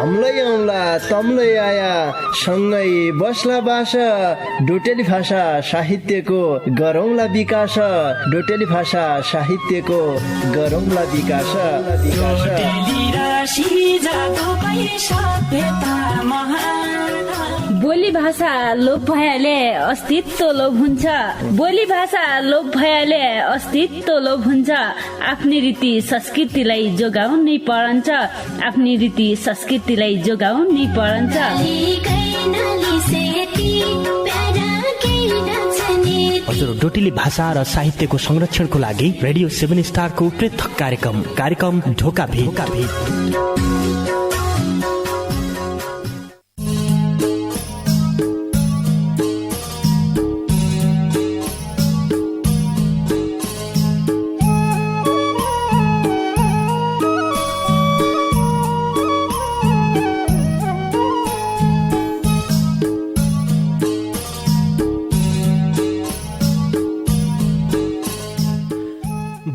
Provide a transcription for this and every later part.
हमलाई आउला तमलाई आया सँगै बस्ला बासा डोटेली भाषा साहित्यको गरौँला विकास डोटेली भाषा साहित्यको गरौँला विकास बोली भाषा लोप भएले अस्तित्व लोप हुन्छ बोली भाषा लोप भएले अस्तित्व लोप हुन्छ आफ्नै रीति संस्कृतिलाई जोगाउनै पर्छ आफ्नै रीति संस्कृतिलाई जोगाउनै पर्छ हजुर डोटेली भाषा र साहित्यको संरक्षणको लागि रेडियो 7 स्टारको पृथक कार्यक्रम ढोकाभिट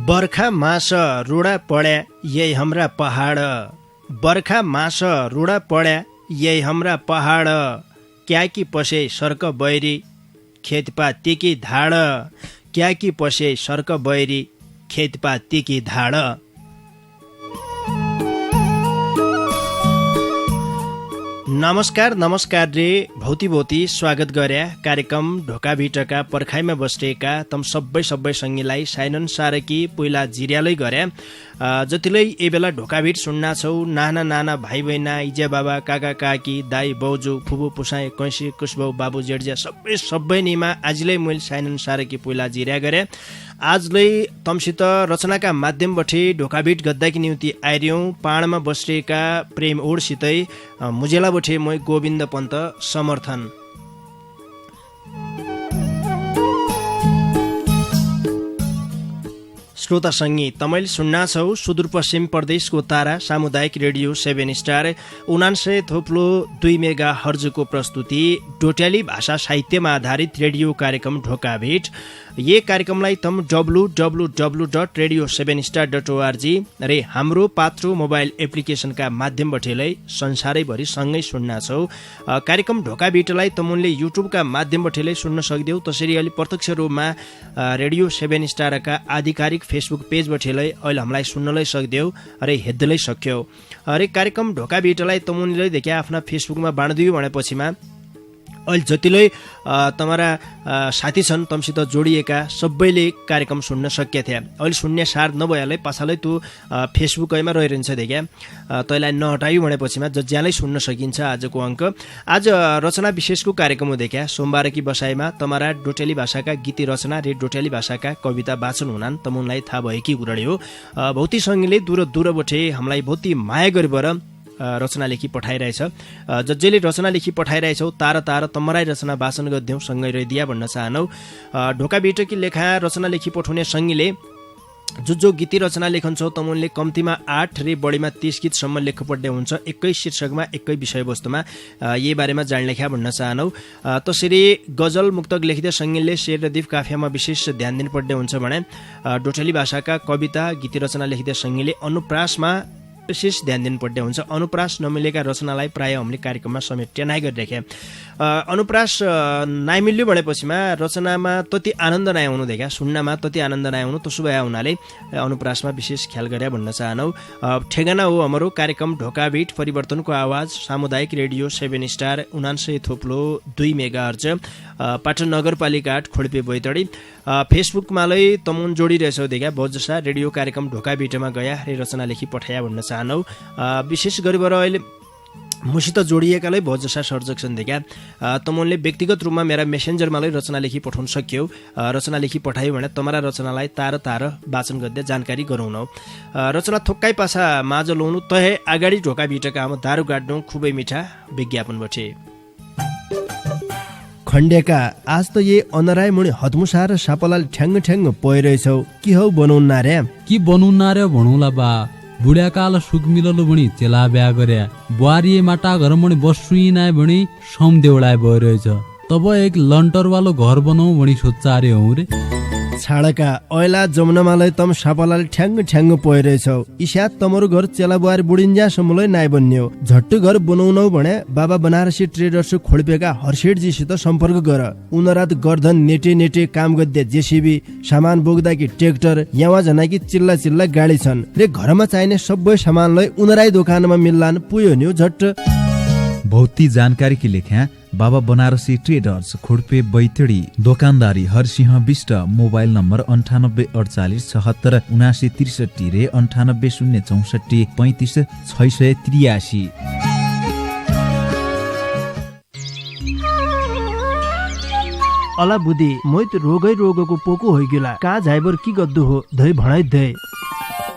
बर्खा मास रुडा पड्या यही हाम्रा पहाड बर्खा मास रुडा पड्या यही हाम्रा पहाड क्याकी पसे सर्क बैरी खेतपातीकी धाड क्याकी पसे सर्क बैरी खेतपातीकी धाड नमस्कार रे भौती स्वागत गर्या कार्यक्रम ढोकाभिटका पर्खाइमा बसेका तम सबै सङ्गीलाई साइनन सारकी पहिला जिर्यालै गर्या जतिलै ए बेला ढोकाभिट सुन्ना छौ नाना भाइ बहिना इजे बाबा काका काकी दाई बाउजू फुबु पुसाई कैसी कुसबाउ बाबु जेठज्या सबै निमा आजलै मैले साइनन सारकी पहिला जिर्या गरे आजलै तमसित रचनाका माध्यमबाट ढोकाभिट गद्दाकी निम्ति आइर्यौं पाणमा बसेका प्रेम ओडसितै मुजेलाबठे मै गोविन्द पन्त समर्थन श्रोता सङ्गी तपाईले सुन्ना छौ सुदूरपश्चिम प्रदेशको तारा सामुदायिक रेडियो 7 स्टार 99.2 मेगा हर्जको प्रस्तुति डोट्याली भाषा साहित्यमा आधारित रेडियो कार्यक्रम ढोकाभिट ये कार्यक्रमलाई तम www.radio7star.org रे हाम्रो पात्रो मोबाइल एप्लिकेसनका माध्यमबाटै संसारैभरि सँगै सुन्न छौ कार्यक्रम ढोकाभिटलाई तमुनले युट्युबका माध्यमबाटै सुन्न सक्दियौ त्यसरी अलि प्रत्यक्ष रूपमा रेडियो 7 स्टारका आधिकारिक फेसबुक पेजबाटै अहिले हामीलाई सुन्नलै सक्दियौ अरे हेर्दै सक्यौ अरे कार्यक्रम ढोकाभिटलाई तमुनले देख्या आफ्ना फेसबुकमा बाँड्दियौ भनेपछिमा अहिले जतिलै तमरा साथी छन् तमसित जोडिएका सबैले कार्यक्रम सुन्न सके थिए अहिले सुन्ने सार नभएलै पाछालै त्यो फेसबुकैमा रहिरहन्छ देख्या तैलाई नहटायौ भनेपछिमा ज्यालै सुन्न सकिन्छ आजको अङ्क आज रचना विशेषको कार्यक्रम हो देख्या सोमबारकी बसाइमा तमरा डोटेली भाषाका गीती रचना रे डोटेली भाषाका कविता वाचन हुनान् तमुनलाई थाहा भएकी कुराडी हो भौती सङ्गीले दूरबठे हामीलाई भौती माया गरेर रचना लेखी पठाइरहेछ जसले रचना लेखी पठाइरहेछौ तार तमराई रचना वाचन गर्दैौ सँगै रहिदिया भन्न चाहनौ ढोकाभिटकी लेखा रचना लेखी पठाउने सङ्गीले जो गीती रचना लेखन्छौ तमुनले कम्तीमा 8 रे बढीमा 30 गीतसम्म लेख्नुपर्ने हुन्छ एकै शीर्षकमा एकै विषयवस्तुमा यही बारेमा जान लेख्या भन्न चाहनौ त्यसरी गजल मुक्तक लेखिँदै सङ्गीले शेर र दीप काफियामा विशेष ध्यान दिनुपर्ने हुन्छ भने डोटेली भाषाका कविता गीती रचना लेखिँदै सङ्गीले अनुप्रासमा विशेष ध्यान दिनुपर्ने हुन्छ अनुप्रास नमिलेका रचनालाई प्राय हामीले कार्यक्रममा समेट्या नै गरिराखे अनुप्रास नाइमिल्यो भनेपछिमा रचनामा त्यति आनन्द नै आउनु देख्या सुन्नमा त्यति आनन्द नै आउनु त्यसो भए हुनाले अनुप्रासमा विशेष ख्याल गरे भन्न चाहनौ ठेगाना हो हाम्रो कार्यक्रम ढोकाभिट परिवर्तनको आवाज सामुदायिक रेडियो 7 स्टार 99.2 मेगाहर्ज पाटन नगरपालिका 8 खोडपे बैतडी फेसबुकमालै तमुन जोडिरहेछौ देख्या बजसा रेडियो कार्यक्रम ढोकाभिटमा गया रे रचना लेखी पठाया भन्न चाहनौ विशेष गरेर अहिले मसित जोडिएकालाई भजसा सर्जक छन् देख्या तमुनले व्यक्तिगत रूपमा मेरा मेसेन्जरमालाई रचना लेखी पठाउन सक्यौ रचना लेखी पठायो भने तमरा रचनालाई तार वाचन गर्दै जानकारी गराउनौ रचना थोक्काइ पासा माझ लाउनु तहे अगाडि ढोकाभिटका हम दारु गाड्नु खुबै मिठा विज्ञापन बटे खण्डेका आज त ये अनराय मुनि हतमुसा र सापलाल ठ्याङ पइरहेछौ कि हौ बनाउन रे कि बनाउन रे भणौला बा बुढ्याकाल सुख मिललो भणी चेला ब्या गर्या बुहारी माटा घर मणि बसुई नाय भणी सम देउडाय भइरहेछ तब एक लन्टर वालो घर बनाऊ भणी सोच्चा रे हौ रे छाडका ऐला जमुनामालाई तम सापलाले ठ्याङ्ग ठ्याङ्ग पइरहेछौ इसा तमरो घर चेला बुहारी बुढिन्जासम्मलाई नाइ बन्यो झट्ट घर बनाउनौ भने बाबा बनारसी ट्रेडर्स खोल्पेका हर्षेटजीसित सम्पर्क गर उनरात गर्धन नेटे नेटे काम गद्दे जेसीबी सामान बोक्दाकी ट्र्याक्टर यावा जनाकी चिल्ला चिल्ला गाडी छन् रे घरमा चाहिने सबै सामानलाई उनराई दोकानमा मिल्लान पुयो नि झट्ट भौती जानकारी की लेख्या बाबा बनारसी ट्रेडर्स खोडपे बैतडी दोकानदारी हरसिंह विष्ट मोबाइल नम्बर 9848767963 रे 9804435683। अला बुद्धि मोइत रोगै रोगको पोको होइगिला का झाइबर की गद्दु हो धै भणाइ धै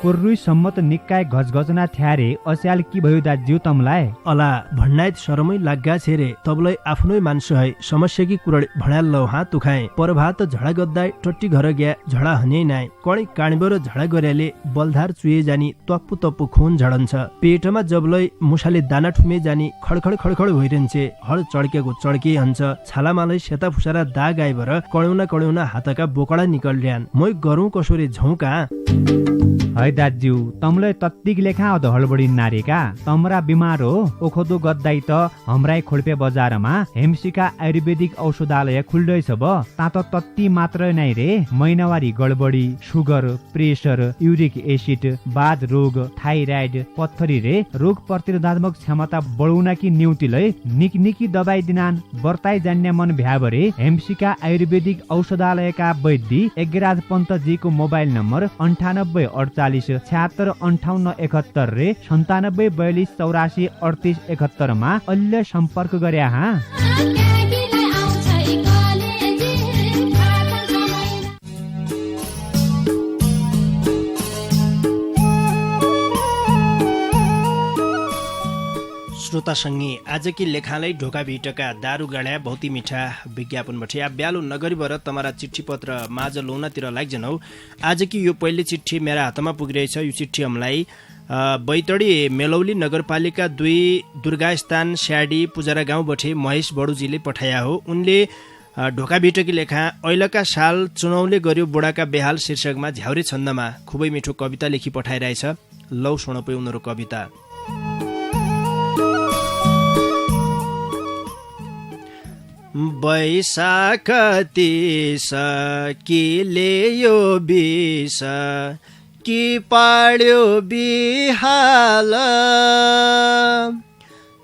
कोर्रुई सम्मत निकाय गजगजना थ्यारे अस्याल की भयो दाज्यू तमलाई अला भन्नाइत शरमै लाग्गा छेरे तबलाई आफ्नै मान्छे है समस्या की कुरड भणाल लौ हात तुखाए परभात झडा गद्दाई टट्टी घर ग्या झडा हने नाइ कणी काणीबर झडा गर्याले बलधार चुए जानी तप्पु तप्पु खून झडन्छ पेटमा जबलाई मुसाले दाना ठुमे जानी खडखड खडखड भइरहन्छे हड चड्केको चड्के हन्छ छालामालाई सेता फुसारा दाग आइबर कड्याउना हातका बोकडा निकल्ड्यान मै गरौँ कसोरे झौका है दाज्यू तमलाई तत्तिक लेखा अध हडबडी नारेका तमरा बिमार हो ओखदो गद्दाई त हमराई खोल्पे बजारमा हेमसिका आयुर्वेदिक औषधालय खुल्दैछ ब तात तत्ति मात्र नै रे महिनावारी गडबडी सुगर प्रेसर युरिक एसिड बाध रोग थाइराइड पत्थरी रे रोग प्रतिरोधात्मक क्षमता बढाउनकी निउतिलै निकनिकी दबाई दिनान बर्ताई जान्ने मन भ्याबरे हेमसिका आयुर्वेदिक औषधालयका वैद्य एगराज पन्तजीको मोबाइल नम्बर 9848765871 रे 9742843871 मा अहिले सम्पर्क गरे हा। श्रोतासँगै आजकी लेखालाई ढोका भिटका दारू गाड्या बहुती मिठा विज्ञापन बठे या ब्यालो नगरीबाट तमारा चिठी पत्र माझ लौनातिर लाग्जनौ आजकी यो पहिलो चिठी मेरा हातमा पुगिरहेछ यो चिठी हमलाई बैतडी मेलौली नगरपालिका 2 दुर्गास्थान स्याडी पुजारा गाउँ बठे महेश बडुजीले पठाया हो उनले ढोका भिटकी लेखा ऐलका साल चुनाउले गर्यो बुढाका बेहाल शीर्षकमा झ्याउरे छन्दमा खुबै मिठो कविता लेखी पठाइरहेछ लौ सुनौ उनीहरु कविता। बैशाख 30 किले यो बिस कि पाड्यो बिहाल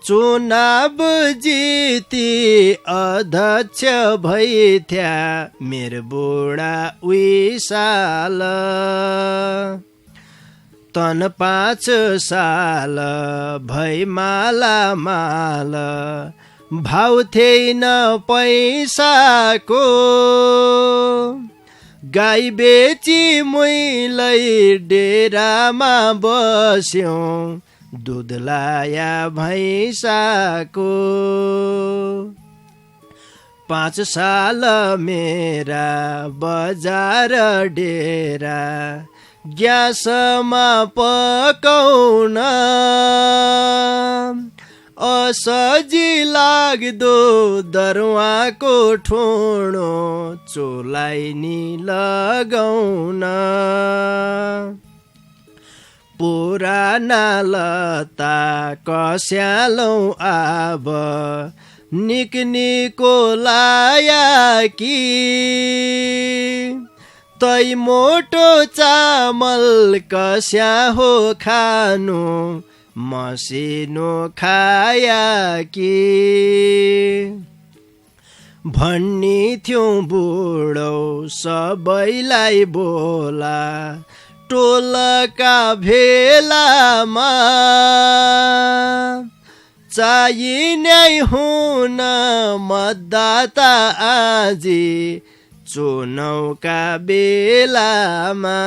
चुनाव जिती अध्यक्ष भइथ्या मेरो बुढा विशाल तन 5 साल भई माला माल भाउ थिएन पैसाको गाई बेची मुइलै डेरामा बस्यौं दूध लाया भैंसाको 5 साल मेरा बजार डेरा ग्यासमा पकाउन असजी लाग्दो दरुवाको ठोणो चोलाई नि लगाउन पुराना लता कस्यालौ आब निकनिको लाया कि तै मोटो चामल कस्या हो खानु मसिनो खाया कि भन्नी थियौं बुढो सबैलाई बोला टोलका भेलामा चाहिने हुन मतदाता आजी चुनाउका बेलामा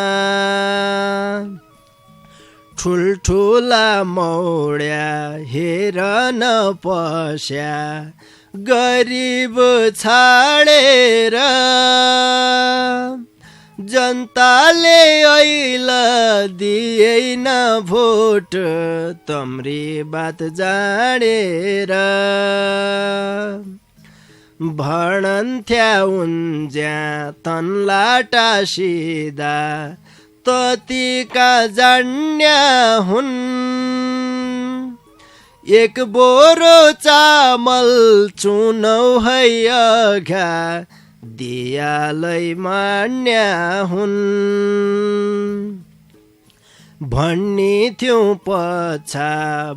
ठुल्ठुला मौड्या हेर न पस्या गरिब छाडेर जनताले ऐल दिएन भोट तम्री बात जाडेर भणन्थ्या उन्ज्या तन्लाटा सिधा ततिका जान्या हुन् एक बोरो चामल चुनौ है अघा दियालै मान्या हुन् भन्ने थियौँ पछा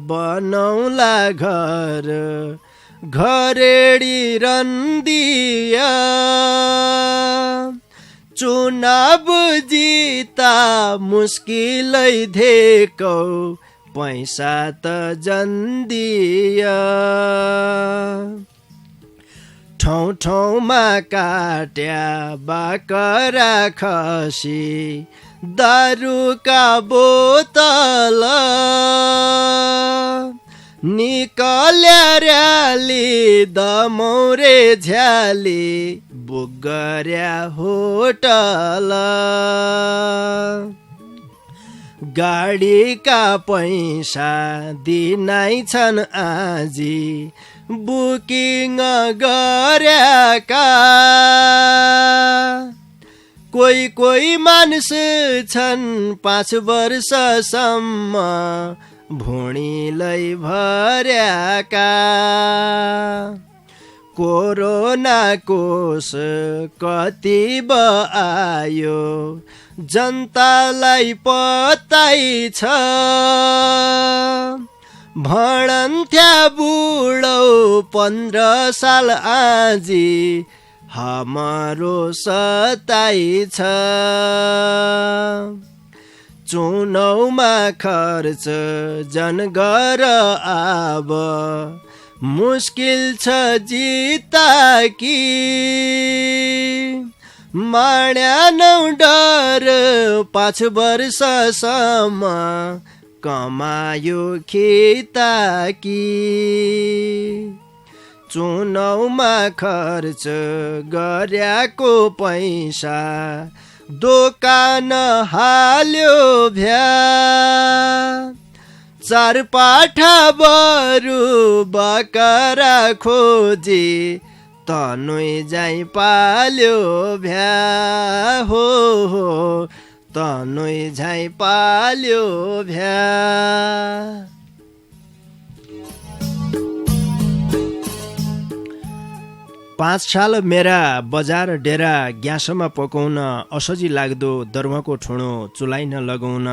बनौला घर घरेडी रन्दिया चुनाव जिता मुस्किलै धेकौ पैसा त जन्दिया ठाउँ ठाउँमा काट्या बाकरा खसी दारुका बोतल निकल्या र्याली दमौरे झ्याली बुगर्या होटल गाडीका पैसा दिनाइ छन् आजी बुकिङ गर्याका कोही कोही मानिस छन् 5 वर्षसम्म भुँडीलै भर्याका कोरोना कोष कति आयो जनतालाई पत्तै छ भणन्थ्या बुढौ 15 साल आजी हाम्रो सताइ छ चुनाउमा खर्च जन गर अब मुस्किल छ जिता कि माण्या नौ डर 5 वर्षसम्म कमायो खिता कि चुनाउमा खर्च गर्याको पैसा दोकान हाल्यो भ्या 4 पाठा बरु बकरा खोजी तनुई जाइ पाल्यो भ्या हो तनुई जाइ पाल्यो भ्या 5 साल मेरा बजार डेरा ग्यासमा पकाउन असजी लाग्दो दर्मको ठुँडो चुलाइन लगाउन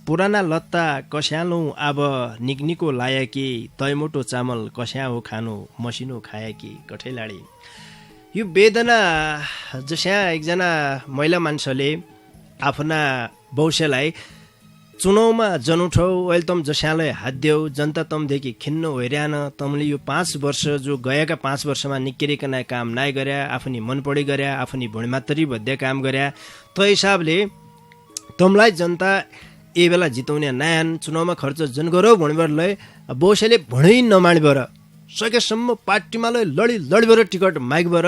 पुराना लत्ता कस्यालौँ अब निक्निको लायकी तैमोटो चामल कस्या हो खानु मसिनो खाएकी कठैलाडी। यो वेदना जस्या एकजना महिला मान्छेले आफ्ना भविष्यलाई चुनावमा जनुठौ अहिले तम जस्यालाई हात देऊ जनता तमदेखि खिन्न होइरहन तमले यो 5 वर्ष जो गएका 5 वर्षमा निक्केरिकन काम नाइ गर्या आफनी मन पढी गर्या आफनी भुँडी मात्रै भद्या काम गर्या त हिसाबले तमलाई जनता ए बेला जिताउने नयाँ चुनावमा खर्च जन गरौ भुँडीबरले भविष्यले भुँडै नमाणीबर सकेसम्म पार्टीमा लडीबर टिकट मागबर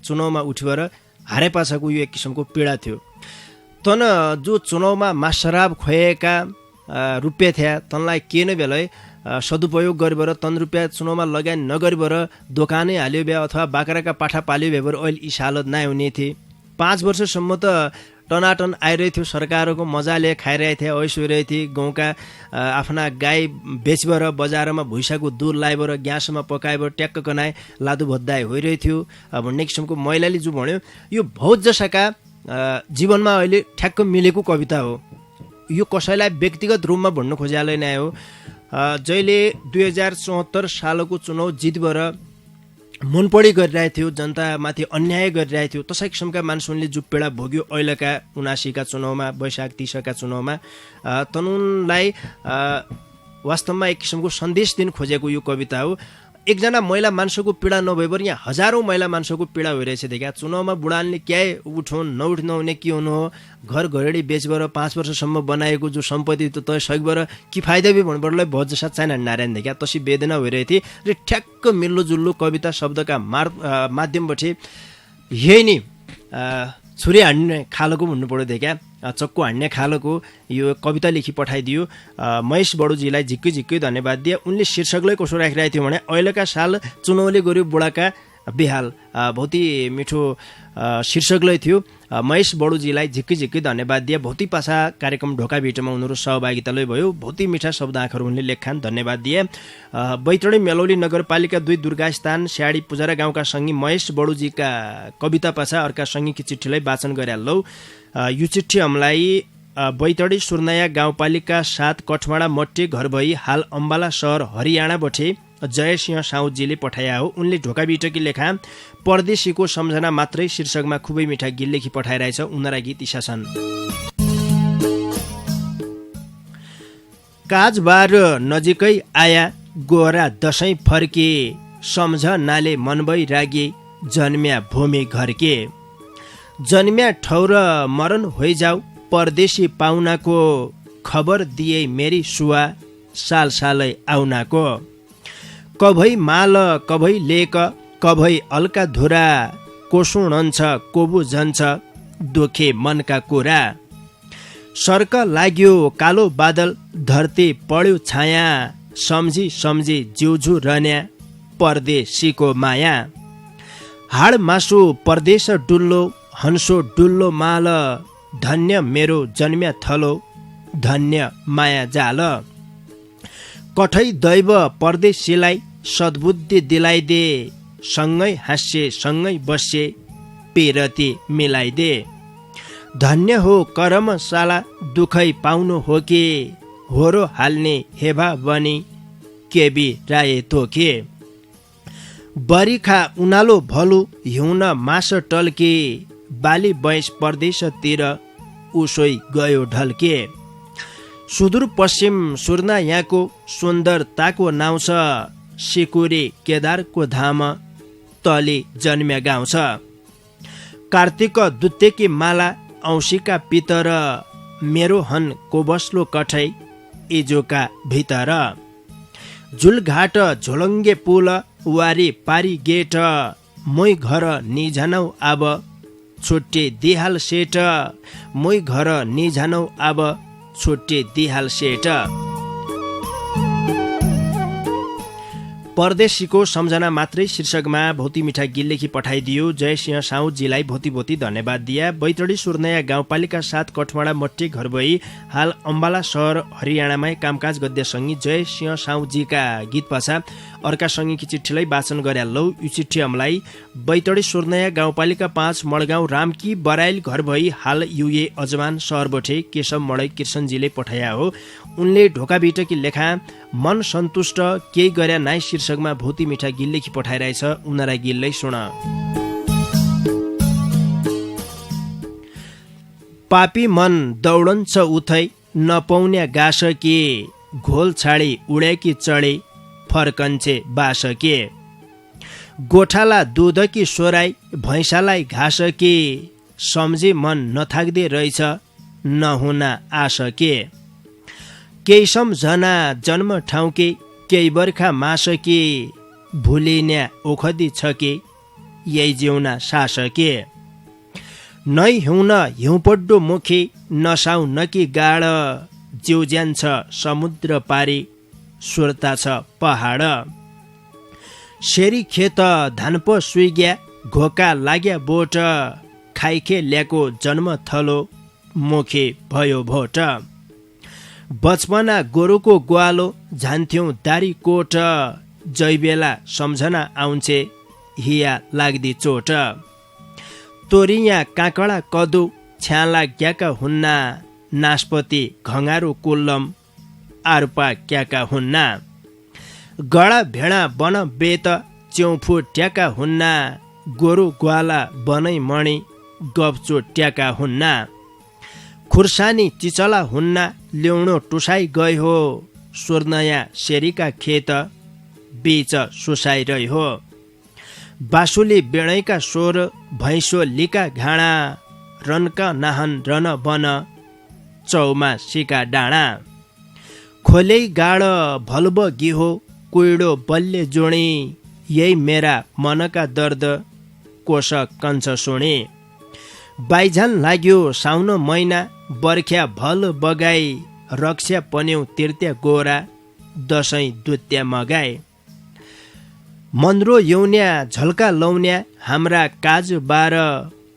चुनावमा उठीबर हारे पाछाको यो एक किसिमको पीडा थियो। तन जो चुनावमा मासराब खोएका रुपियाँ थिए तनलाई के नै बेलै सदुपयोग गरेर तन रुपियाँ चुनावमा लगानी नगरेर दोकानै हाल्यो भए अथवा बाख्राका पाठा पाल्यो भएर अहिले यी हालत नै हुने थिए। 5 वर्षसम्म त टनाटन आइरहेको थियो सरकारको मजाले खाइरहेको थिए ऐश्वर्य थिए गाउँका आफ्ना गाई बेचबर बजारमा भुइँसाको दूध लाइबर ग्यासमा पकाइबर ट्याक्क कनाए लादु भद्दाइ होइरहेको थियो। अब नेक्स्ट किसिमको महिलाले जो भन्यो यो बहुत जसाका जीवनमा अहिले ठ्याक्क मिलेको कविता हो। यो कसैलाई व्यक्तिगत रूपमा भन्नु खोज्यालै नै हो। जहिले 2074 सालको चुनाव जितबर मनपढी गरिरहेको थियो जनतामाथि अन्याय गरिरहेको थियो तसै किसिमका मान्छेले जो पीडा भोग्यो अहिलेका 79 का चुनावमा वैशाख 30 का चुनावमा तनुनलाई वास्तवमा एक किसिमको सन्देश दिन खोजेको यो कविता हो। एकजना महिला मान्छेको पीडा नभएपर यहाँ हजारौं महिला मान्छेको पीडा भइरहेछ देखा चुनावमा बुढानले क्याए उठौँ नउठ्नुहुने के हुनु हो घर घरेडी बेचबर 5 वर्षसम्म बनाएको जो सम्पत्ति त सकेबर कि फाइदा भी भन्नुपर्लाई बहुत जसा चाहिन नारायण देखा तसी वेदना भइरहेको थिए र ठ्याक्क मिल्लोजुल्लो कविता शब्दका माध्यमबाट यही नि छुरी हान्ने खालको भन्नु पर्यो देखा चक्कु हान्ने खालको यो कविता लेखी पठाइदियो। महेश बडुजीलाई झिक्कै धन्यवाद दिए। उनले शीर्षकलाई कसो राखिरहेको थियो भने अहिलेका साल चुनावले गर्यो बुढाका बेहाल बहुतै मिठो शीर्षकलै थियो। महेश बडुजीलाई झिक्कै झिक्कै धन्यवाद दिए। भौतिक पासा कार्यक्रम ढोका भेटमा उनीहरू सहभागितालै भयो। बहुतै मिठा शब्द आँखाहरू उनले लेखान धन्यवाद दिए। बैतडी मेलौली नगरपालिका 2 दुर्गास्थान स्याडी पुजारा गाउँका सङ्गी महेश बडुजीका कविता पासा अर्का सङ्गीकी चिठीलाई वाचन गरे लौ। यो चिठी हमलाई बैतडी सुर्नाया गाउँपालिका 7 कठमाडा मट्टे घर भई हाल अम्बाला सहर हरियाणा बठे जयसिंह साउदजीले पठाया हो। उनले ढोका बिटकी लेखा परदेशीको सम्झना मात्रै शीर्षकमा खुबै मिठा गीत लेखी पठाइरहेछ। उनरा गीत इसा छन्। काजबार नजिकै आया गोरा दशैं फर्के सम्झ नाले मनबै रागे जन्म्या भूमि घरके जन्म्या ठौर मरण होइजाऊ परदेशी पाहुनाको खबर दिए मेरी सुवा साल सालै आउनाको कभै माल कभै लेक कभै अल्का धुरा कोसुणन्छ कोबु जन्छ दुखे मनका कुरा सर्क लाग्यो कालो बादल धरती पढ्यो छाया सम्झी सम्झी जिउझु रन्या परदेशीको माया हाड मासु परदेश डुल्लो हन्सो डुल्लो माल धन्य मेरो जन्म्या थलो धन्य माया जाल कठै दैव परदेशीलाई सद्बुद्धि दिलाइदे सँगै हाँस्ये सँगै बस्ये पेरती मिलाइदे धन्य हो करमशाला दुखै पाउनु हो कि होरो हाल्ने हेभा बनी केबी राये तोके बरिखा उनालो भलु हिउन मास टल्के बाली बैंस परदेशतिर उसोइ गयो ढल्के सुदूर पश्चिम सुर्ना यहाँको सुन्दरताको नाउँ छ सिकुरी केदारको धाम तली जन्म्या गाउँ छ कार्तिक दुत्तेकी माला औँसीका पितर मेरो हन कोबस्लो कठै इजोका भितर झुलघाट झोलङ्गे पुल वारी पारी गेट मै घर निझानौ अब छुट्टे दिहाल सेट मै घर निझानौ अब छुट्टे दिहाल सेट परदेशीको सम्झना मात्रै शीर्षकमा भौती मिठा गीत लेखी पठाइदियो। जयसिंह साउदजीलाई भोती भोती धन्यवाद दिया। बैतडी सुर्नाया गाउँपालिका 7 कठमाडा मट्टे घर भई हाल अम्बाला सहर हरियाणामै कामकाज गद्य सङ्गी जयसिंह साउदजीका गीत पाछा अर्का सङ्गीकी चिठीलाई वाचन गरे लौ। यो चिठी हमलाई बैतडी सुर्नाया गाउँपालिका 5 मडगाउँ रामकी बराइल घर भई हाल युए अजमान सहर बठे केशव मडै कृष्णजीले पठाया हो। उनले ढोका बिटकी लेखा मन सन्तुष्ट केही गर्या नाइ शीर्षकमा भौती मिठा गीत लेखी पठाइरहेछ। उनरा गीतलाई सुन। पापी मन दौडन्छ उथै नपाउन्या गास के घोल छाडी उडेकी चढे फर्कन्छे बास के गोठाला दुधकी सोराई भैँसालाई घाँस के सम्झे मन नथाक्दे रहेछ नहुना आश के केही सम्झना जन्म ठाउँके केही बर्खा मास के भुलिन्या ओखदी छ के यही जिउना सास के नै हिउन हिउँपड्डो मुखी नसाउ नकी गाड जिउज्यान छ समुद्र पारी सुर्ता छ पहाड शेरी खेत धानप सुइग्या घोका लाग्या बोट खाइखे ल्याएको जन्म थलो मुखे भयो भोट बचपना गोरुको ग्वालो झान्थ्यौं दारी कोट जैबेला सम्झना आउँछे हिया लाग्दी चोट तोरिया काँकडा कदु छ्याला क्याका हुन्ना नास्पति घङ्गारो कुल्लम आरुपा क्याका हुन्ना गडा भेडा बन बेत च्याउफु ट्याका हुन्ना गोरु ग्वाला बनै मणि गप्चो ट्याका हुन्ना खुर्सानी चिचला हुन्ना ल्याउनो टुसाई गए हो सुर्नया शेरीका खेत बीच सुसाई रही हो बासुली बेणैका स्वर भैँसो लिका घाँडा रनका नाहन रन बन चौमा सिका डाँडा खोलै गाड भल्ब गिहो कुइडो बल्ले जोडी यही मेरा मनका दर्द कोस कन्छ सुने बाइझान लाग्यो साउन महिना बर्ख्या भल बगाई रक्षा पन्यौ तिर्त्या गोरा दसैँ दुत्या मगाए मन्द्रो यौन्या झल्का लौन्या हाम्रा काज बार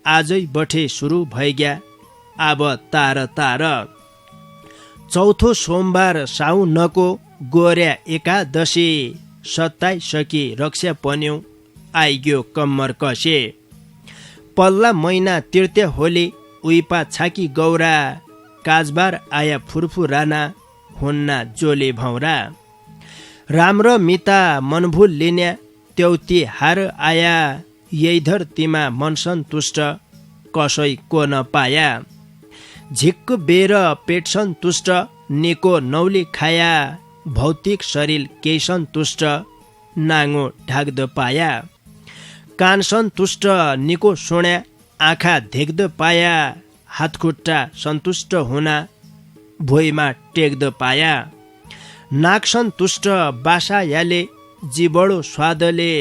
आजै बठे सुरु भइग्या अब तार तार चौथो सोमबार साउनको गोर्या एकादशी सताइसकी रक्षा पन्यौ आइग्यो कम्मर कसे पल्ला महिना तीर्थ होली उइपा छाकी गौरा काजबार आया फुर्फु राना हुन्ना जोले भौरा राम्रो मिता मनभुल लिन्या त्योती हार आया यैधर तिमा मन सन्तुष्ट कसै को नपाया झिक्क बेर पेट सन्तुष्ट निको नौली खाया भौतिक शरीर केही सन्तुष्ट नाङ्गो ढाक्द पाया कान सन्तुष्ट निको सुन्या आँखा देख्द पाया हातखुट्टा सन्तुष्ट हुना भुइँमा टेक्द पाया नाक सन्तुष्ट बासा याले जीवडो स्वादले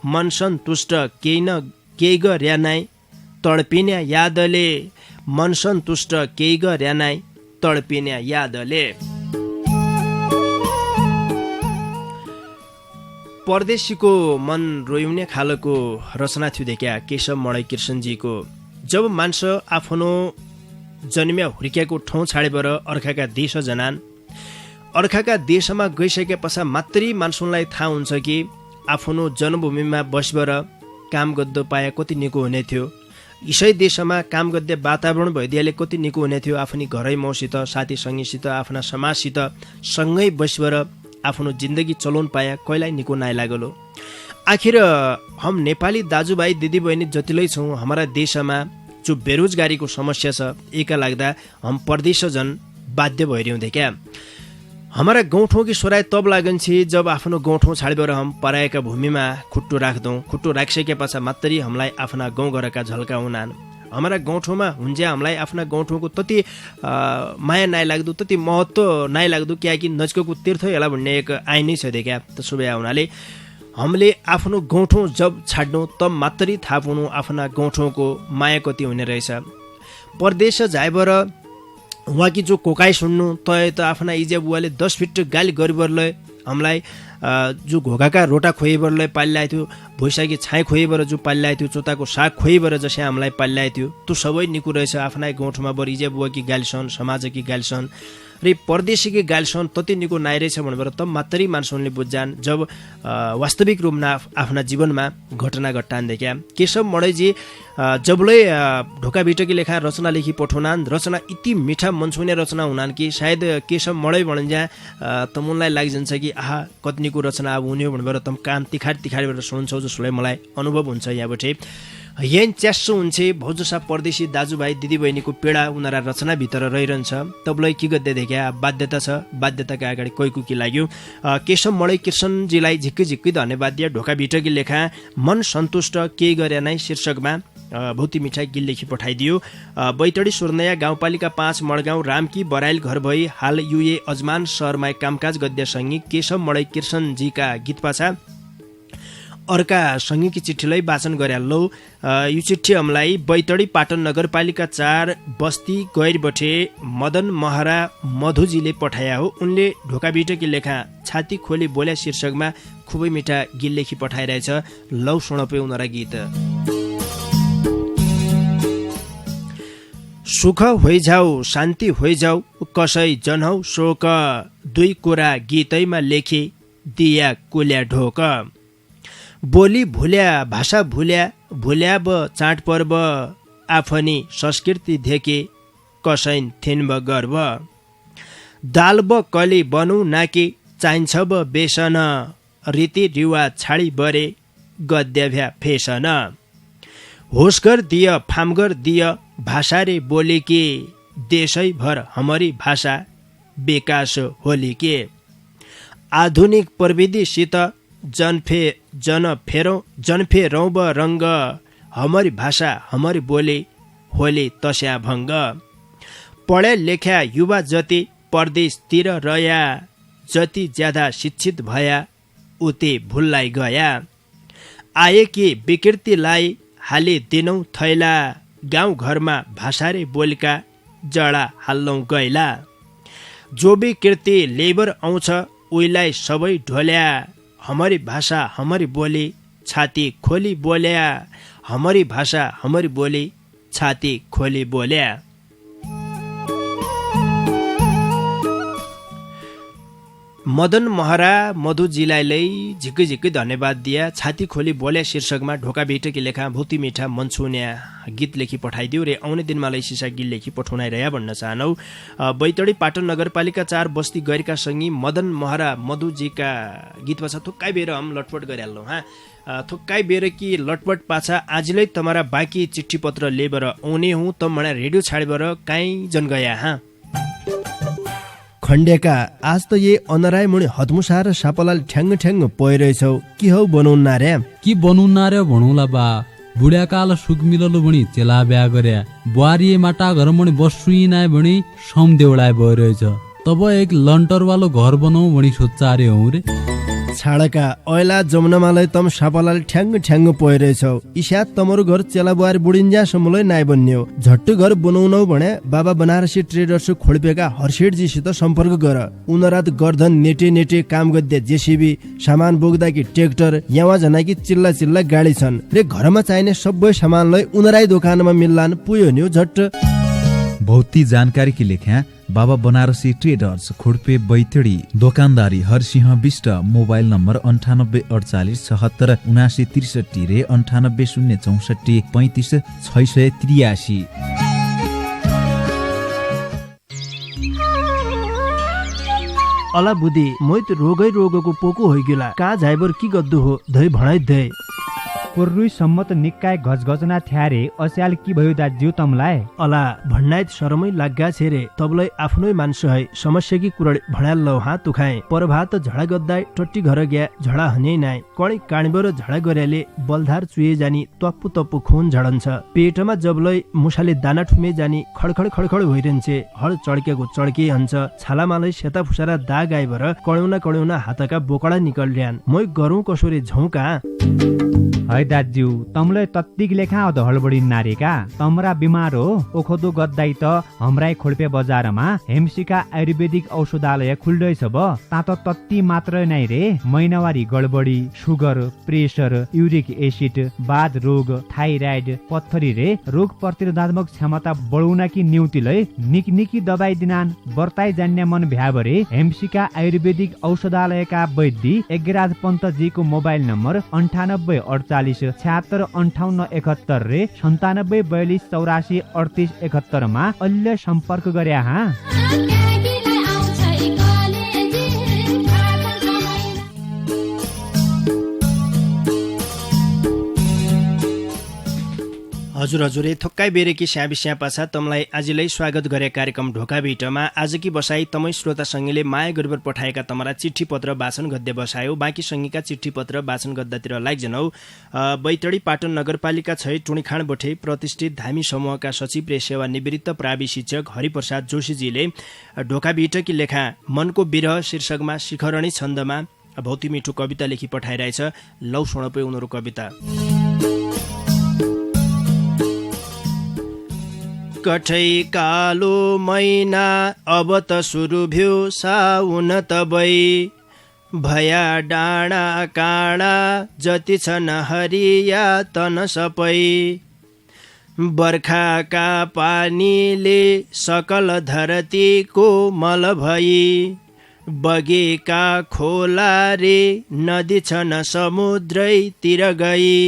मन सन्तुष्ट केही गर्यानाइ तडपिन्या यादले मन सन्तुष्ट केही गर्यानाइ तडपिन्या यादले परदेशीको मन रोइउने खालको रचना थियो देख्या केशव मणि कृष्णजीको। जब मान्छे आफ्नो जन्मिया हुर्किएको ठाउँ छाडेर अर्काका देश जनान्, अर्काका देशमा गइसके पश्चात मात्रै मान्छेलाई थाहा हुन्छ कि आफ्नो जन्मभूमिमा बसबर काम गर्द पाए कति निको हुने थियो, यसै देशमा काम गर्दै वातावरण भइदिएले कति निको हुने थियो, आफ्नी घरै मौसित साथी सङ्गीसित आफ्ना समाजसित सँगै बसबर आफ्नो जिन्दगी चलाउन पाए कहिल्यै निको नाइ लागलो। आखिर हम नेपाली दाजुभाइ दिदीबहिनी जतिलै छौँ, हाम्रा देशमा जो बेरोजगारीको समस्या छ एका लाग्दा हम परदेश जन बाध्य भइरहँदै क्या। हमारा गाउँठाउँ की सोराय तब लागन्छे जब आफ्नो गाउँठाउँ छाडेर हम पराएका भूमिमा खुट्टो राख्दौँ। खुट्टो राखिसके पछाडि मात्रै हामीलाई आफ्ना गाउँघरका झल्का हुनान्। हमारा गाउँठाउँमा हुन्छ हामीलाई आफ्ना गाउँठाउँको तति माया नाइ लाग्दो, तति महत्त्व नाइ लाग्दो, किनकि नजिकको तीर्थ होला भन्ने एक आइन नै छ देखा। त्यसो भए हुनाले हामीले आफ्नो गाउँठाउँ जब छाड्नु तब मात्रै थाहा पाउनु आफ्ना गाउँठाउँको माया कति हुने रहेछ। परदेश जाएबर उहाँकी जो कोकाइ सुन्नु तय त आफ्ना इजे बुवाले 10 फिट गाली गरिबरले हामीलाई जो घोगाका रोटा खोइबरले पालिरहेको थियो, भुइँसाकी छाइ खोइबर जो पालिरहेको थियो, चोताको साग खोइबर जसै हामीलाई पालिरहेको थियो, त्यो सबै निको रहेछ। आफ्नै गाउँठाउँमा बर इजे बुवाकी गालीसन, समाजकी गालीसन र परदेशीकी गालीसन तति निको नाइरहेछ भनेर तब मात्रै मान्छेले बुझ्छन् जब वास्तविक रूपमा आफ्ना जीवनमा घटना घटान देख्या। केशव मणिजी जबलै ढोका बिटकी लेखा रचना लेखी पठाउनान्, रचना यति मिठा मनछुने रचना हुनान् कि सायद केशव मणि भनिन्छ तमुनलाई लागिन्छ कि आहा कतिको रचना अब हुने भनेर तम कान तिखार तिखारबाट सुन्छौ जसलाई मलाई अनुभव हुन्छ। यहाँबाट यही च्यासो हुन्छ भौजसा परदेशी दाजुभाइ दिदीबहिनीको पीडा उनीहरा रचनाभित्र रहिरहन्छ। तबलाई के गर्दै देख्या बाध्यता छ, बाध्यताका अगाडि कोही के लाग्यो। केशव मणि कृष्णजीलाई झिक्कै झिक्कै धन्यवाद दिए। ढोका भिटकी लेखा मन सन्तुष्ट केही गरे नै शीर्षकमा भौती मिठाई गीत लेखी पठाइदियो। बैतडी सुर्नया गाउँपालिका 5 मडगाउँ रामकी बराइल घर भई हाल युए अजमान शहरमा कामकाज गद्य सङ्गीत केशव मणि कृष्णजीका गीत पाछा अर्का सङ्गीकी चिठीलाई वाचन गरे लौ। यो चिठी हामीलाई बैतडी पाटन नगरपालिका 4 बस्ती गैरबठे मदन महरा मधुजीले पठाया हो। उनले ढोका बिटकी लेखा छाती खोली बोल्या शीर्षकमा खुबै मिठा गीत लेखी पठाइरहेछ। लौ सुनपे उनरा गीत। सुख होइजाऊ शान्ति होइजाऊ कसै जनहौ शोक, दुई कुरा गीतैमा लेखी दिया कुल्या ढोक। बोली भुल्या भाषा भुल्या भुल्या ब चाड पर्व, आफनी संस्कृति धेके कसैन थिन्ब गर्व। दाल ब कली बनौ नाकी चाहिन्छ ब बेसन, रीति रिवाज छाडी बरे गद्याभ्या फेसन। होसगर दिय फामगर दिय भाषा रे बोली के, देशै भर हमारी भाषा विकास होली के। आधुनिक प्रविधिसित जनफे रौब रङ्ग, हमारी भाषा हमारी बोली होली तस्या भङ्ग। पढ्या लेख्या युवा जति परदेशतिर रह्या, जति ज्यादा शिक्षित भया उति भुल्लाई गया। आए कि विकृतिलाई हाली दिनौ थैला, गाउँ घरमा भाषा रे बोलका जडा हाल्लौ गैला। जो विकृति लेबर आउँछ उइलाई सबै ढोल्या, हमारी भाषा हमारी बोली छाती खोली बोल्या, हमारी भाषा हमारी बोली छाती खोली बोल्या। मदन महरा मधुजीलाई झिक्कै झिक्कै धन्यवाद दिया। छाती खोली बोल्या शीर्षकमा ढोका भेटकी लेखा भौती मिठा मनसुन्या गीत लेखी पठाइदियो रे आउने दिनमा सिसा गीत लेखी पठाउनाइरह्या भन्न चाहनौ। बैतडी पाटन नगरपालिका 4 बस्ती गैरका सङ्गी मदन महरा मधुजीका गीत पाछा थुक्काइ बेर हम लटपट गरिहाल्नु। थुक्काइ बेर कि लटपट पाछा आजलै तमारा बाँकी चिठी पत्र लेबर आउने हुँ त मना रेडियो छाडेबर काहीँ जन गया खण्डेका आज त ये अनराय मुनि हतमुसा र सापलाल ठ्याङ्ग ठ्याङ्ग पइरहेछौ कि हौ बनाउन रे कि बनाउन रे भणौला बा बुढ्याकाल सुख मिललो भणी चेला ब्या गर्या बुहारी माटा घर मणि बस्सुई नाय भणी सम देउलाय भइरहेछ। तब एक लन्टर वालो घर बनाऊ भणी सोच्चारे हौ रे छाडका ऐला जमुनामालाई तम सापलाल ठ्याङ्ग ठ्याङ्ग पइरहेछौ। इसा तमरो घर चेला बुहारी बुढिन्जासम्मलाई नाइ बन्यो। झट्ट घर बनाउनौ भने बाबा बनारसी ट्रेडर्स खोल्पेका हर्षेटजीसित सम्पर्क गर। उनरात गर्धन नेटे नेटे काम गद्दे जेसीबी सामान बोक्दा कि ट्र्याक्टर यहाँ जनाकी चिल्ला चिल्ला गाडी छन् रे घरमा चाहिने सबै सामानलाई उनराई दोकानमा मिल्लान पुयो नि झट्ट। भौती जानकारी की लेख्या बाबा बनारसी ट्रेडर्स खुड्पे बैतडी दोकानदारी हरसिंह विष्ट मोबाइल नम्बर 9848767963 रे 9806435683। अला बुद्धि मोइत रोगै रोगको पोको होइगेला का झाइबर की गद्दु हो धै भणाइ धै कोर्रुई सम्मत निक्काय घचघचना थ्यारे अस्याल की भयो दाज्यू तमलाई अला भन्नाइत शरमै लाग्गा छेरे तबलाई आफ्नै मान्छे है समस्या की कुरा भणाल लौ हात तुखाए परभात झडा गद्दा टट्टी घर गया झडा हने नाइ कणी काणीबर झडा गर्याले बलधार चुए जानी तप्पु तप्पु खून झडन्छ। पेटमा जबलाई मुसाले दाना ठुमे जानी खडखड खडखड भइरहन्छे। हड चड्केको चड्के हन्छ। छालामालाई सेता फुसारा दाग आइबर कड्युना हातका बोकडा निकल्ड्यान। मै गरौँ कसोरे झौका है दाज्यू तमलाई तत्तिक लेखा अध हडबडी नारेका तमरा बिमार हो ओखदो गद्दाई त हमराई खोल्पे बजारमा हेमसिका आयुर्वेदिक औषधालय खुल्दैछ ब तात तत्ति मात्र नै रे महिनावारी गडबडी सुगर प्रेसर युरिक एसिड बाध रोग थाइराइड पत्थरी रे रोग प्रतिरोधात्मक क्षमता बढाउन कि न्युतिलै निकनिकी दबाई दिनान बर्ताई जान्ने मन भ्याबरे हेमसिका आयुर्वेदिक औषधालयका वैद्य एग्राज पन्तजीको मोबाइल नम्बर 9848765871 रे 9742843871 मा अहिले सम्पर्क गर्या हा। हजुर थोक्काइ बेरेकी स्याबी स्यापाछा तमलाई आजलाई स्वागत गरे कार्यक्रम ढोका भेटमा आजकी बसाई तमै श्रोता संघले माया गरिबर पठाएका तमरा चिठी पत्र वाचन गद्दे बसायो। बाँकी संघीका चिठी पत्र वाचन गद्दातिर लाइक जनौ। बैतडी पाटन नगरपालिका 6 टुणीखाण बठे प्रतिष्ठित धामी समूहका सचिव रे सेवा निवृत्त प्रावि शिक्षक हरिप्रसाद जोशीजीले ढोका भेटकी लेखा मनको बिरह शीर्षकमा शिखरणी छन्दमा भौती मिठो कविता लेखी पठाइरहेछ। लौ सुनपै उनीहरू कविता। कठै कालो मैना अब त सुरु भ्यो साउन तबै भया डाँडा काँडा जति छन् हरिया तन सबै बर्खाका पानीले सकल धरतीको मल भई बगेका खोला रे नदी छन् समुद्रैतिर गई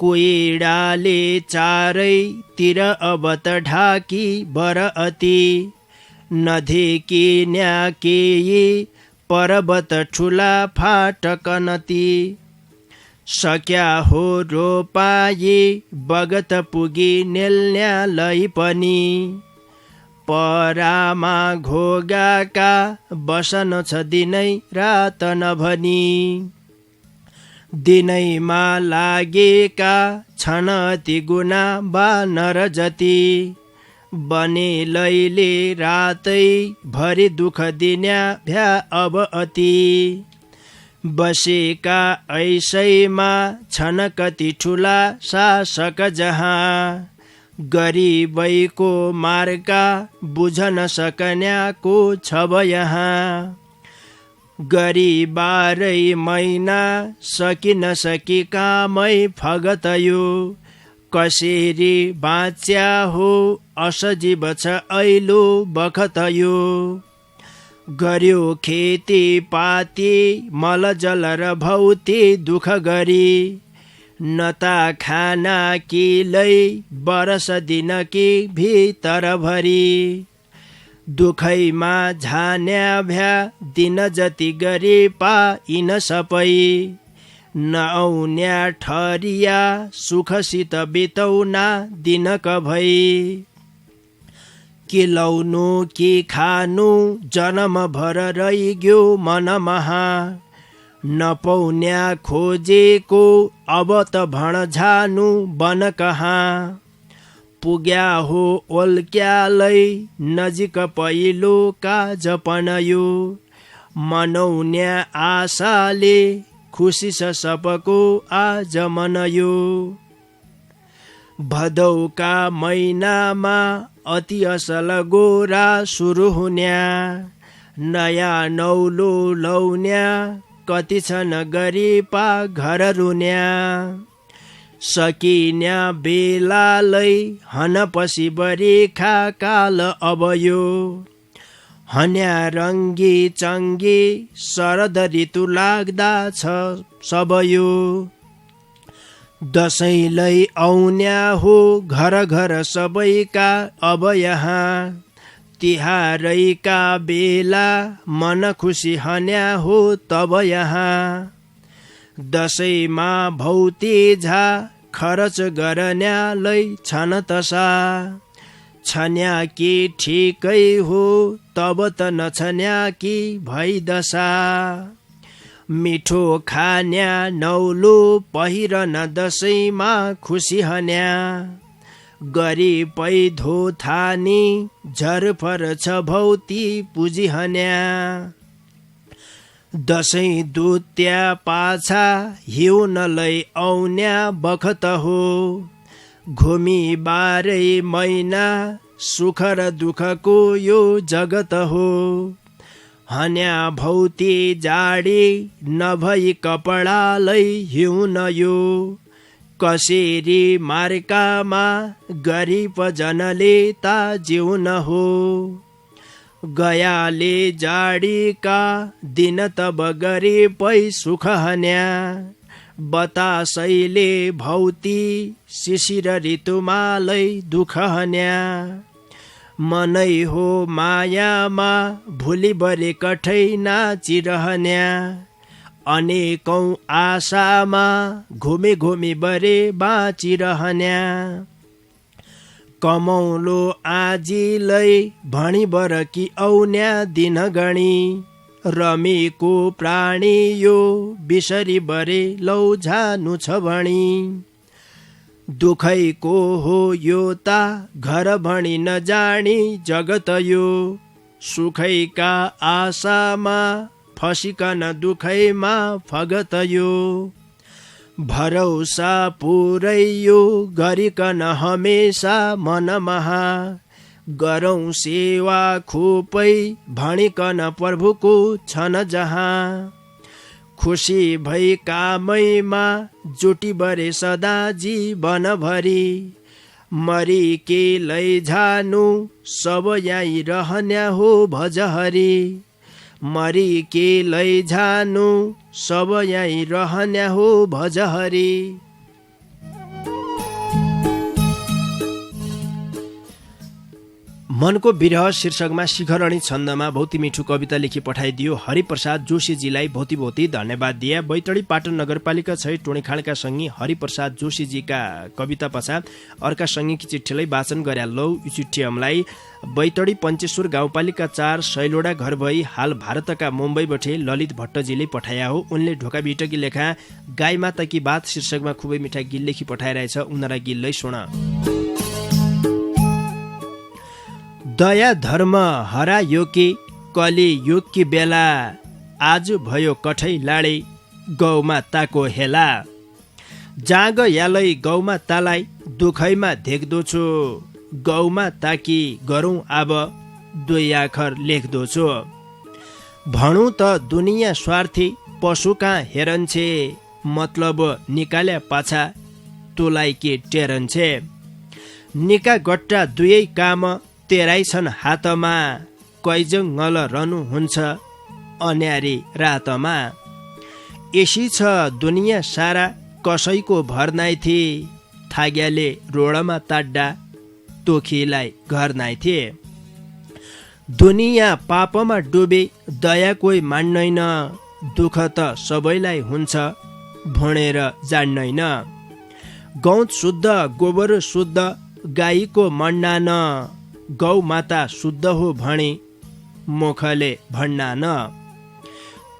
कोइडाले चारैतिर अब त ढाकी बर अति नदेखि न्याकेही पर्वत ठुला फाटक नती सक्या हो रोपाई बगत पुगी नेल्न्यालै पनि परामा घोगाका बसन छ दिनै रात नभनी दिनैमा लागेका छन् अति गुना बानर जति बने लैले रातै भरि दुख दिन्या भ्या अब अति बसेका ऐसैमा छन् कति ठुला शासक जहाँ गरिबैको मार्का बुझन सकन्याको छ यहाँ गरी 12 महिना सकी नसकी कामै फगत यो कसरी बाँच्या हो असजीव छ ऐलो बखत यो गर्यो खेती पाती मल जल र भौती दुःख गरी नता खाना कि लै बरस दिन कि भित्र भरी दुखैमा झान्या भ्या दिन जति गरी पाइन सबै नआउन्या ठरिया सुखसित बितौना दिनक भई कि लाउनु कि खानु जन्मभर रहिग्यो मनमहा नपाउन्या खोजेको अब त भण झानु बन कहाँ पुग्या हो ओल्क्यालै नजिक पहिलो काज पनयो मनाउन्या आशाले खुसी छ सबको आज मनयो भदौका महिनामा अति असल गोरा सुरु हुन्या नयाँ नौलो लौन्या कति छन् गरिपा घर रुन्या सकिन्या बेलालै हनपसी बरिखा काल अब यो हन्या रङ्गी चङ्गी शरद ऋतु लाग्दा छ सब यो दसैँलै आउन्या हो घर घर सबैका अब यहाँ तिहारैका बेला मन खुसी हन्या हो तब यहाँ दसैँमा भौती झा खरच गर्न्यालै छन् तसा छन्या कि ठिकै हो तब त नछन्या कि भइदशा मिठो खान्या नौलो पहिरन दसैँमा खुसी हन्या गरी पैधो थानी झरफर छ भौती पुजी हन्या दसैँ दुत्या पाछा हिउनलै आउन्या बखत हो घुमी 12 महिना सुख र दुःखको यो जगत हो हन्या भौती जाडी नभई कपडालै हिउन यो कसरी मार्कामा गरिब जनले ता जिउन हो गयाले जाडीका दिन तब गरिबै सुख हन्या बतासैले भौती शिशिर ऋतुमालै दुःख हन्या मनै हो मायामा भुली बरे कठै नाचिरहन्या अनेकौं आशामा घुमी घुमी बरे बाँचिरहन्या कमौलो आजीलै भणी बरकी औन्या दिन गणी रमीको प्राणी यो बिसरी बरे लौझानु छ भणी दुखैको हो यो ता घर भणी नजानी जगत यो सुखैका आशामा फसिकन दुखैमा फगत यो भरोसा पुरै यो गरिकन हमेशा मनमहा गरौँ सेवा खुपै भणिकन प्रभुको छन् जहाँ खुसी भई कामैमा जुटी बरे सदा जीवनभरि मरी के लैजानु सब याई रहन्या हो भजहरी मरी के लैजानु सब याई रहन्या हो भजहरी। मनको विरह शीर्षकमा शिखरणी छन्दमा भौती मिठो कविता लेखी पठाइदियो हरिप्रसाद जोशीजीलाई भौती भौती धन्यवाद दिए। बैतडी पाटन नगरपालिका 6 टोणीखाँडका सङ्गी हरिप्रसाद जोशीजीका कविता पछाड अर्का सङ्गीकी चिठीलाई वाचन गर्या लौ। यो चिठी हमलाई बैतडी पञ्चेश्वर गाउँपालिका 4 शैलोडा घर भई हाल भारतका मुम्बईबाट ललित भट्टजीले पठाया हो। उनले ढोका बिटकी लेखा गाई माता की बात शीर्षकमा खुबै मिठा गीत लेखी पठाइरहेछ। उनीहरूलाई गीतलाई सुन। दया धर्म हरायो कि कली युग की बेला आज भयो कठै लाडे गौमा ताको हेला जाग यालै गौमा तालाई दुखैमा देख्दो छु गौमा ताकी गरौँ अब दुई आखर लेख्दो छु भणौँ त दुनियाँ स्वार्थी पशु कहाँ हेरन्छे, मतलब निकाल्या पाछा तोलाई के टेरन्छे। निका गट्टा दुवै काम तेराइ छन् हातमा, कैजङ्गल रहनु हुन्छ अन्यारी रातमा। एसी छ दुनियाँ सारा कसैको भर नाइ थिए, थाग्याले रोडमा ताड्डा तोखीलाई घर नाइ थिए। दुनियाँ पापमा डुबे दया कोही मान्दैन, दुःख त सबैलाई हुन्छ भनेर जान्दैन। गौत शुद्ध गोबर शुद्ध गाईको मन्नान, गौ माता शुद्ध हो भने मुखले भन्नान।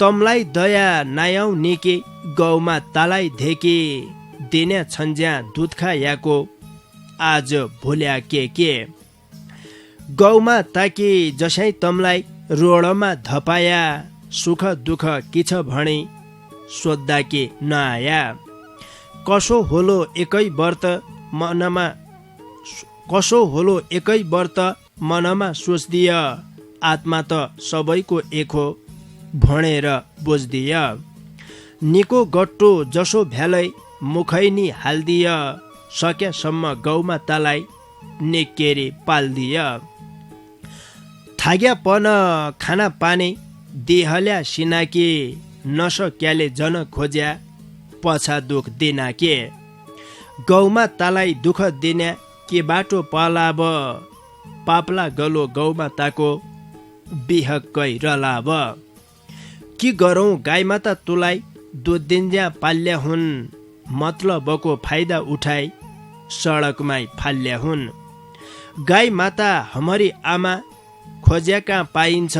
तमलाई दया नायाउ निके गौमा तालाई धेके, दिने छन्ज्या दुध खायाको आज भुल्या के। गौमा ताके जसै तमलाई रोडमा धपाया, सुख दुःख के छ भने सोद्धा के नआया। कसो होलो एकै व्रत मनमा, कसो होलो एकै व्रत मनमा सोच्दिय, आत्मा त सबैको एक हो भनेर बुझ्दिय। निको गट्टो जसो भ्यालै मुखैनी हाल्दिय, सकेसम्म गौमा तालाई निकेरी पाल्दिय। थाग्यापन खाना पानी देहल्या सिनाके, नसक्याले जन खोज्या पछा दुख दिनाके। गौमा तालाई दुःख दिने के बाटो पलाब, पापला गलो गौमा ताको बिहकै रलाब। कि गरौँ गाई माता तुलाई दुध दिन्ज्या पाल्या हुन्, मतलबको फाइदा उठाई सडकमै फाल्या हुन्। गाई माता हमारी आमा खोज्या कहाँ पाइन्छ,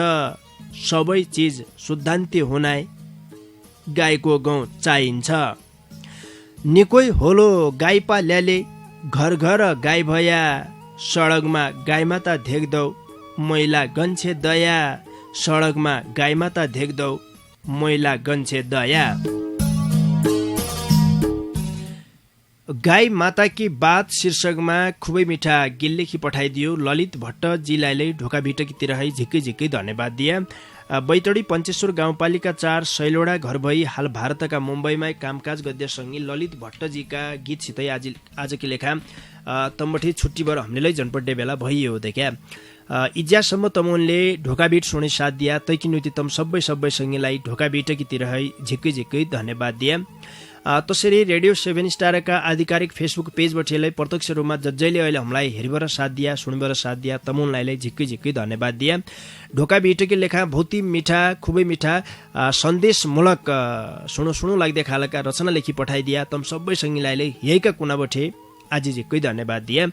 सबै चिज शुद्धान्ति हुनाइ गाईको गौँ चाहिन्छ। निकोइ होलो गाई पाल्याले घर घर गाई भया, सडकमा गाई माता देख्दौ मैला गन्छे दया, सडकमा गाई माता देख्दौ मैला गन्छे दया। गाई माता की बात शीर्षकमा खुबै मिठा गीत लेखी पठाइदियो ललित भट्टजीलाई ढोका भिटकीतिर है झिक्कै झिक्कै धन्यवाद दिए। बैतडी पञ्चेश्वर गाउँपालिका 4 शैलोडा घर भई हाल भारतका मुम्बईमा कामकाज गद्य सङ्गी ललित भट्टजीका गीतसितै आजकी लेखा तम्बठी छुट्टी भएर हामीलाई जनपड्डे बेला भइयो देख्या। इज्यासम्म तमुनले ढोका बिट सुने साथ दिया, तैकिनुति तम सबै सङ्गीलाई ढोका बिटकीतिर है झिक्कै झिक्कै धन्यवाद दिए। त्यसरी रेडियो 7 स्टारका आधिकारिक फेसबुक पेजबाटलाई प्रत्यक्ष रूपमा जजैले अहिले हामीलाई हेरिबर साथ दिया, सुनिबर साथ दिया, तमुनलाई झिक्कै झिक्कै धन्यवाद दिए। ढोका बिटकी लेखा बहुती मिठा खुबै मिठा सन्देशमूलक सुनु लाग्दै खालका रचना लेखी पठाइदिया, तम सबै सङ्गीलाई यहीका कुनाबठे आज झिक्कै धन्यवाद दिए।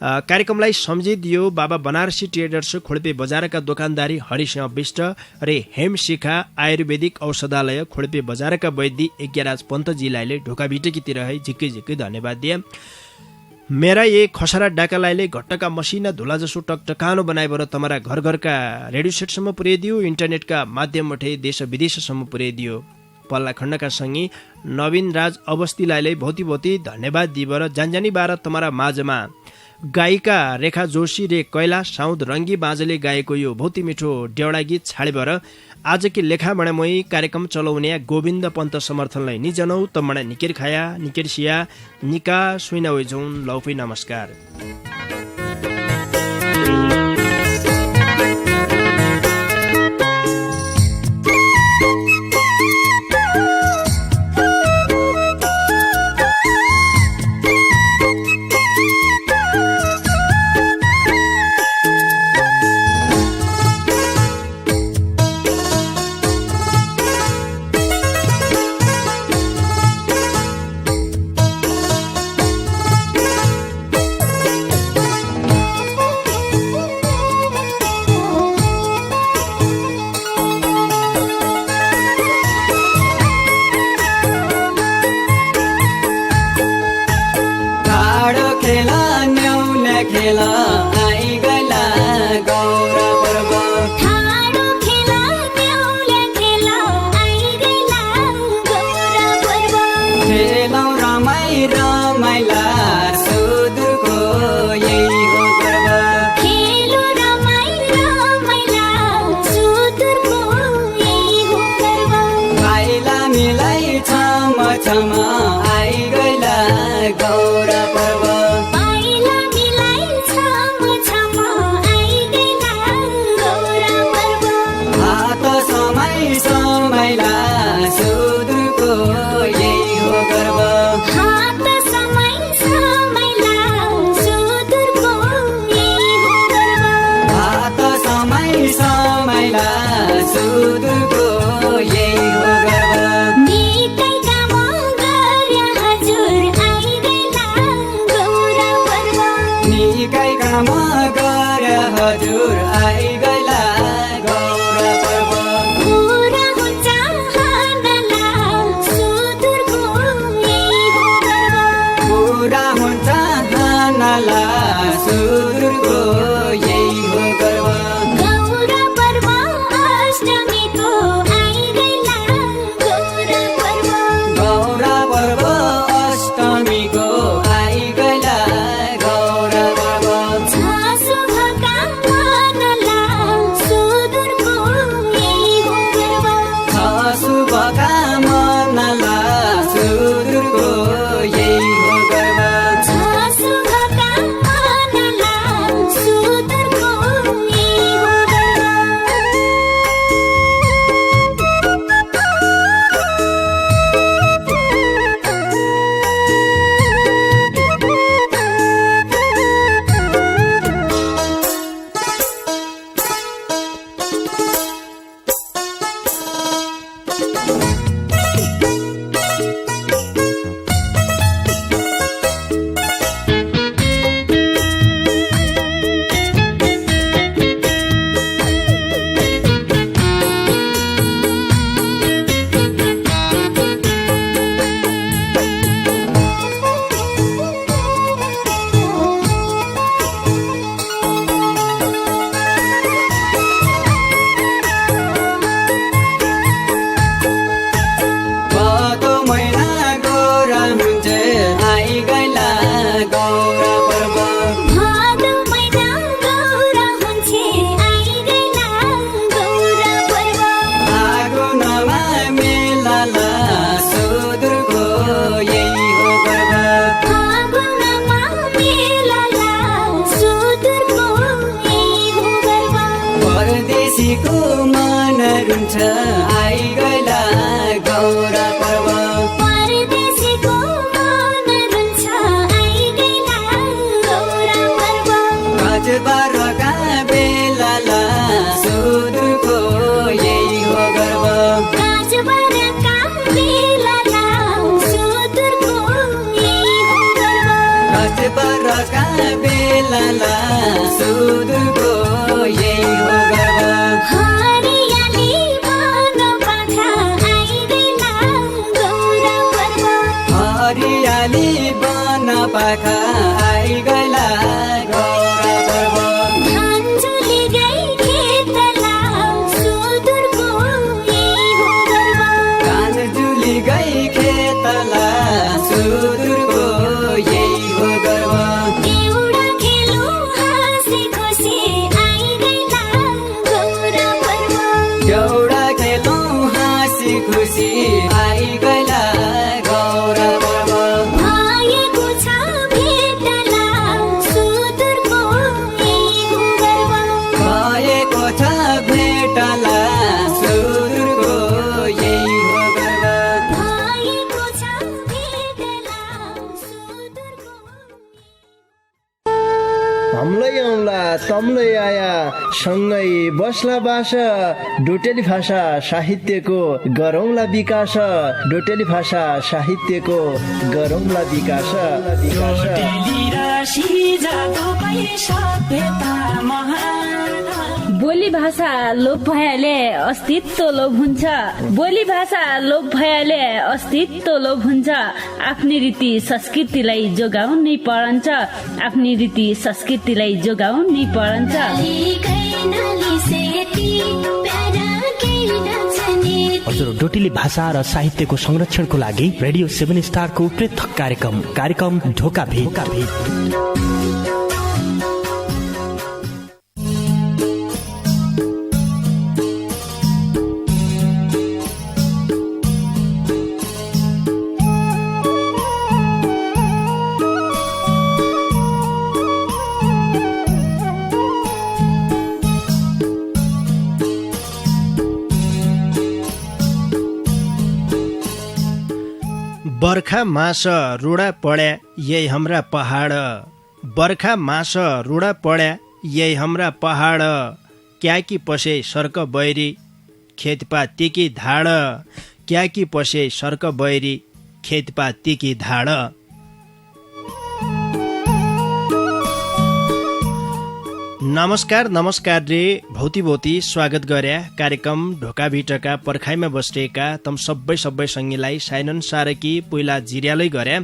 कार्यक्रमलाई सम्झिदियो बाबा बनारसी ट्रेडर्स खोडपे बजारका दोकानदारी हरिसिंह विष्ट रे हेमशिखा आयुर्वेदिक औषधालय खोडपे बजारका वैद्य यज्ञराज पन्तजीलाई ढोका भिटकीतिर है झिक्कै झिक्कै धन्यवाद दिए। मेरा ये खसरा डाकालाई घट्टका मसिना धुला जसो टकटकानो बनाइबर तमरा घर घरका रेडियो सेटसम्म पुर्याइदियो, इन्टरनेटका माध्यमबाट देश विदेशसम्म पुर्याइदियो। पल्ला खण्डका सङ्गी नवीन राज अवस्थीलाई भौती धन्यवाद दिएर जानजानी बार तमरा माझमा गायिका रेखा जोशी रे कैलाश साउद रङ्गी बाँझले गाएको यो भौती मिठो डेउडा गीत छाडेबर आजकी लेखा बडामोही कार्यक्रम चलाउने गोविन्द पन्त समर्थनलाई निजनौ तमणा निकेर खाया निकेर सिया निका सुइना वेजौन लौफै नमस्कार। छम छम आइगला गौरा पर्व पाइला मिलाई छम छम आइगला गौरा पर्व हात समय समयला सुदूरको यही हो गर्व हात समय समयला सुदूरको यही हो गर्व हात समय समयला सुदूरको यही हो गर्व निकै काम गर्या हजुर आइगला गौरा पर्व निकै काम गरे हजुर आइगला गौरा पर्व पूरा हुन्छ हानला सुदूरको यही हो गर्व पूरा हुन्छ हानला सुदूरको यही हो गर्व गौरा पर्व अष्टमीको आइगला गौरा पर्व गौरा पर्व अष्टमीको आइगला गौरा पर्व छ शुभका मनला सुदूरको यही हो गर्व छ शुभका मनला सुदूरको यही हो गर्व छ शुभका मनला सुदूरको यही हो गर्व भदौ महिना गौरा हुन्छ आइगला गौरा पर्व भादौ महिना गौरा हुन्छ आइगला गौरा पर्व फागुनमा मेलाला सुदूरको यही हो गर्व फागुनमा मेलाला सुदूरको यही हो गर्व परदेशीको मन रुन्छ आइगला गौरा पर्व परदेशीको मन रुन्छ आइगला गौरा पर्व गजबारका बेलाला सुदूरको यही हो गर्व काजबारका बेलाला सुदूरको यही हो गर्व गजबारका बेलाला सुदूरको यही हो गर्व हरियाली वन पाखा आइगला गौरा पर्व हरियाली बन पाखा आइगला गौरा पर्व धानझुली गई खेतला सुदूरको यही हो गर्व कानजुली गई खेतला सुदूरको यही हो गर्व एउटा खेलो हाँसी खुसी आइगला गौरा पर्व एउटा खेलौँ हाँसी खुसी आइगला गौरा पर्व भएको छ भेटला सुदूरको यही हो गर्व भएको छ भेटला सुदूरको यही हो गर्व भएको छ भेटला सुदूरको हमलाई आउँला तमलाई आया सँगै बस्ला बासा डोटेली भाषा साहित्यको गरौँला विकास डोटेली भाषा साहित्यको गरौँला विकास बोली भाषा लोप भएले अस्तित्व लोप हुन्छ बोली भाषा लोप भएले अस्तित्व लोप हुन्छ आफ्नै रीति संस्कृतिलाई जोगाउनै परन्छ आफ्नै रीति संस्कृतिलाई जोगाउनै परन्छ हजुर डोटेली भाषा र साहित्यको संरक्षणको लागि रेडियो 7 स्टारको पृथक कार्यक्रम ढोका भेट बर्खा मास रुडा पड्या यही हाम्रा पहाड, बर्खा मास रुडा पड्या यही हाम्रा पहाड, क्याकी पसे सर्क बैरी खेतपातीकी धाड, क्याकी पसे सर्क बैरी खेतपातीकी धाड। नमस्कार नमस्कार रे भौती स्वागत गर्या कार्यक्रम ढोकाभिटका पर्खाइमा बसेका तम सबै सङ्गीलाई साइनन सारकी पहिला जिर्यालै गर्या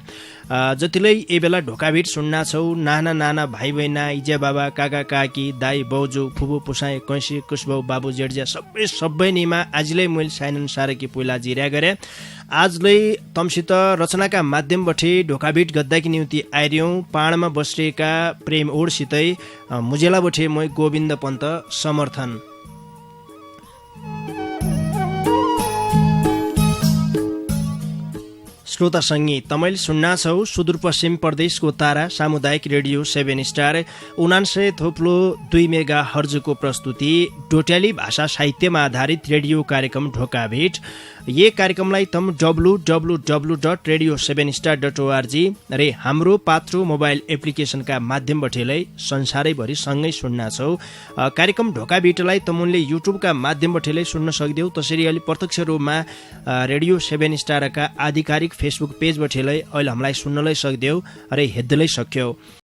जतिलै ए बेला ढोकाभिट सुन्ना छौ नाना नाना भाइ बहिना इजा बाबा काका काकी दाई बौजू फुबु पुसाई कैसी कुसबौ बाबु जेठजा सबै निमा आजलै मैले साइनन सारकी पहिला जिर्या गरे। आजलै तमसित रचनाका माध्यमबाट ढोकाभिट गद्दाकी निम्ति आइर्यौँ पाणमा बसेका प्रेम ओडसितै मुजेलाबठे मै गोविन्द पन्त समर्थन। श्रोता सङ्गी तपाईले सुन्ना छौ सुदूरपश्चिम प्रदेशको तारा सामुदायिक रेडियो 7 स्टार 99.2 मेगा हर्जको प्रस्तुति डोट्याली भाषा साहित्यमा आधारित रेडियो कार्यक्रम ढोकाभिट। ये कार्यक्रमलाई तम www.radio7star.org रे हाम्रो पात्रो मोबाइल एप्लिकेशनका माध्यमबाटै संसारैभरि सँगै सुन्न छौ। कार्यक्रम ढोकाभिटलाई तमुनले युट्युबका माध्यमबाटै सुन्न सक्दियौ। त्यसरी अहिले प्रत्यक्ष रूपमा रेडियो 7 स्टारका आधिकारिक फेसबुक पेजबाटै अहिले हामीलाई सुन्नलाई सक्दियौ र हेर्दै सक्यौ।